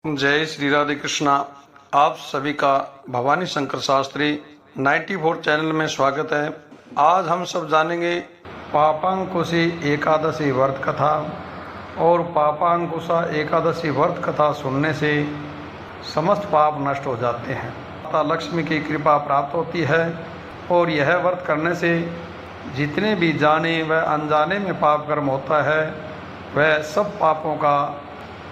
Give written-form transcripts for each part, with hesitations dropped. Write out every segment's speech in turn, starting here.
जय श्री राधे कृष्णा। आप सभी का भवानी शंकर शास्त्री 94 चैनल में स्वागत है। आज हम सब जानेंगे पापांकुशी एकादशी व्रत कथा। और पापांकुशा एकादशी व्रत कथा सुनने से समस्त पाप नष्ट हो जाते हैं, माता लक्ष्मी की कृपा प्राप्त होती है और यह व्रत करने से जितने भी जाने व अनजाने में पाप कर्म होता है वह सब पापों का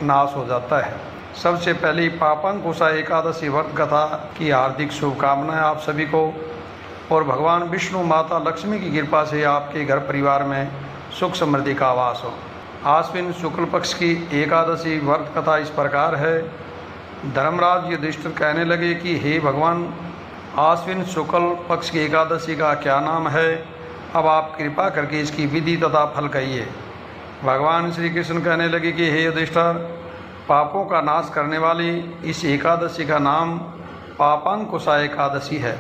नाश हो जाता है। सबसे पहले पापांकुशा एकादशी व्रत कथा की हार्दिक शुभकामनाएं आप सभी को, और भगवान विष्णु माता लक्ष्मी की कृपा से आपके घर परिवार में सुख समृद्धि का आवास हो। आश्विन शुक्ल पक्ष की एकादशी व्रत कथा इस प्रकार है। धर्मराज युधिष्ठिर कहने लगे कि हे भगवान, आश्विन शुक्ल पक्ष की एकादशी का क्या नाम है? अब आप कृपा करके इसकी विधि तथा फल कहिए। भगवान श्री कृष्ण कहने लगे कि हे युधिष्ठिर, पापों का नाश करने वाली इस एकादशी का नाम पापांकुशा एकादशी है।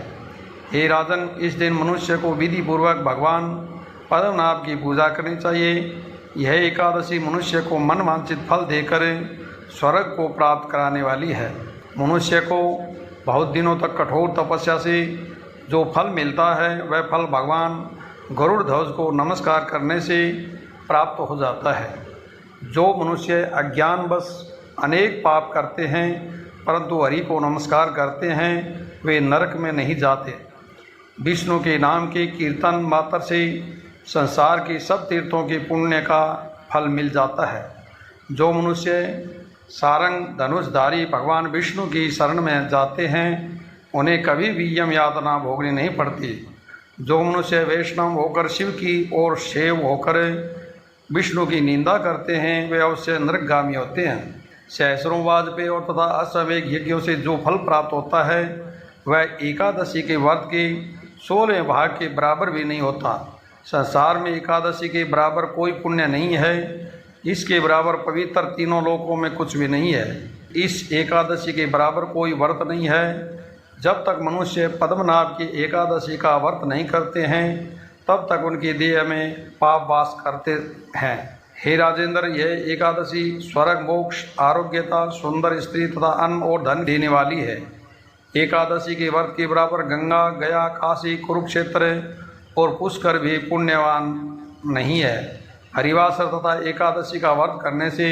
हे राजन, इस दिन मनुष्य को विधि पूर्वक भगवान पद्मनाभ की पूजा करनी चाहिए। यह एकादशी मनुष्य को मनवांछित फल देकर स्वर्ग को प्राप्त कराने वाली है। मनुष्य को बहुत दिनों तक कठोर तपस्या से जो फल मिलता है वह फल भगवान गरुड़ ध्वज को नमस्कार करने से प्राप्त हो जाता है। जो मनुष्य अज्ञानवश अनेक पाप करते हैं परंतु हरि को नमस्कार करते हैं वे नरक में नहीं जाते। विष्णु के नाम के कीर्तन मात्र से संसार के सब तीर्थों के पुण्य का फल मिल जाता है। जो मनुष्य सारंग धनुषधारी भगवान विष्णु की शरण में जाते हैं उन्हें कभी भी यम यातना भोगनी नहीं पड़ती। जो मनुष्य वैष्णव होकर शिव की ओर सेव होकर विष्णु की निंदा करते हैं वे अवश्य नरकगामी होते हैं। सहस्रों वाजपेयी और तथा अश्वमेघ यज्ञों से जो फल प्राप्त होता है वह एकादशी के व्रत के 16 भाग के बराबर भी नहीं होता। संसार में एकादशी के बराबर कोई पुण्य नहीं है। इसके बराबर पवित्र तीनों लोकों में कुछ भी नहीं है। इस एकादशी के बराबर कोई व्रत नहीं है। जब तक मनुष्य पद्मनाभ की एकादशी का व्रत नहीं करते हैं तब तक उनके देह में पाप वास करते हैं। हे राजेंद्र, यह एकादशी स्वर्ग, मोक्ष, आरोग्यता, सुंदर स्त्री तथा अन्न और धन देने वाली है। एकादशी के व्रत के बराबर गंगा, गया, काशी, कुरुक्षेत्र और पुष्कर भी पुण्यवान नहीं है। हरिवासर तथा एकादशी का व्रत करने से,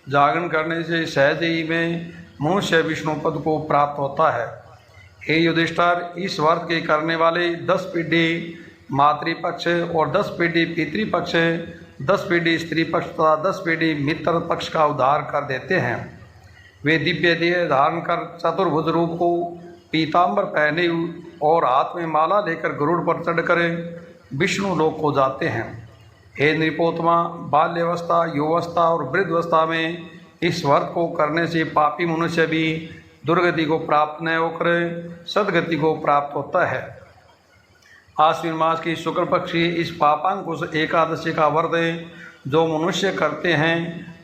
जागरण करने से सहज ही में मनुष्य विष्णु पद को प्राप्त होता है। हे युधिष्ठिर, इस व्रत के करने वाले 10 पीढ़ी मातृपक्ष और 10 पीढ़ी पितृपक्ष, 10 पीढ़ी स्त्री पक्ष तथा 10 पीढ़ी मित्र पक्ष का उद्धार कर देते हैं। वे दिव्य देह धारण कर चतुर्भुज रूप को पीताम्बर पहने और हाथ में माला लेकर गरुड़ पर चढ़कर विष्णु लोक को जाते हैं। हे नृपोत्तमा, बाल्यावस्था, युवावस्था और वृद्धावस्था में इस व्रत को करने से पापी मनुष्य भी दुर्गति को प्राप्त न होकर सदगति को प्राप्त होता है। आश्विन मास की शुक्ल पक्ष की इस पापांकुश एकादशी का व्रत जो मनुष्य करते हैं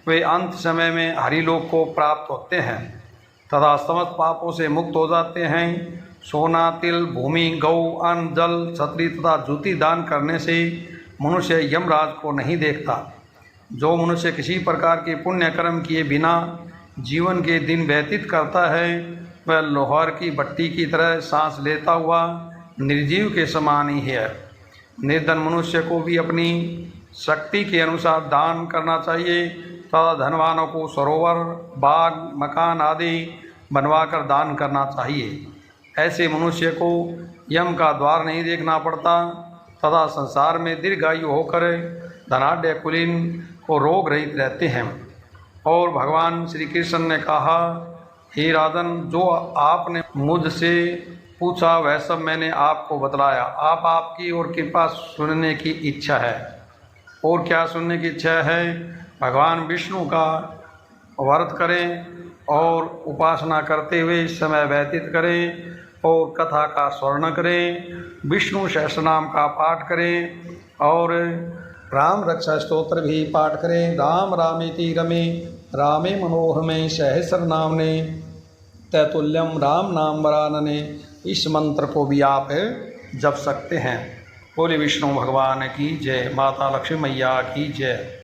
वे अंत समय में हरिलोक को प्राप्त होते हैं तथा समस्त पापों से मुक्त हो जाते हैं। सोना, तिल, भूमि, गौ, अन्न, जल, छत्री तथा जूती दान करने से मनुष्य यमराज को नहीं देखता। जो मनुष्य किसी प्रकार के पुण्य कर्म किए बिना जीवन के दिन व्यतीत करता है वह लोहार की भट्टी की तरह सांस लेता हुआ निर्जीव के समान ही है। निर्धन मनुष्य को भी अपनी शक्ति के अनुसार दान करना चाहिए तथा धनवानों को सरोवर, बाग, मकान आदि बनवाकर दान करना चाहिए। ऐसे मनुष्य को यम का द्वार नहीं देखना पड़ता तथा संसार में दीर्घायु होकर धनाढ्य कुलीन को रोग रहित रहते हैं। और भगवान श्री कृष्ण ने कहा, हे राजन, जो आपने मुझसे पूछा वह सब मैंने आपको बतलाया। आप आपकी और कृपा सुनने की इच्छा है। और क्या सुनने की इच्छा है? भगवान विष्णु का व्रत करें और उपासना करते हुए समय व्यतीत करें और कथा का स्मरण करें, विष्णु सहस्रनाम का पाठ करें और राम रक्षा स्तोत्र भी पाठ करें। राम रामेति रमे रामे मनोरमे सहस्रनामने तैतुल्यम राम नाम वरानने। इस मंत्र को भी आप जप सकते हैं। बोले विष्णु भगवान की जय, माता लक्ष्मी मैया की जय।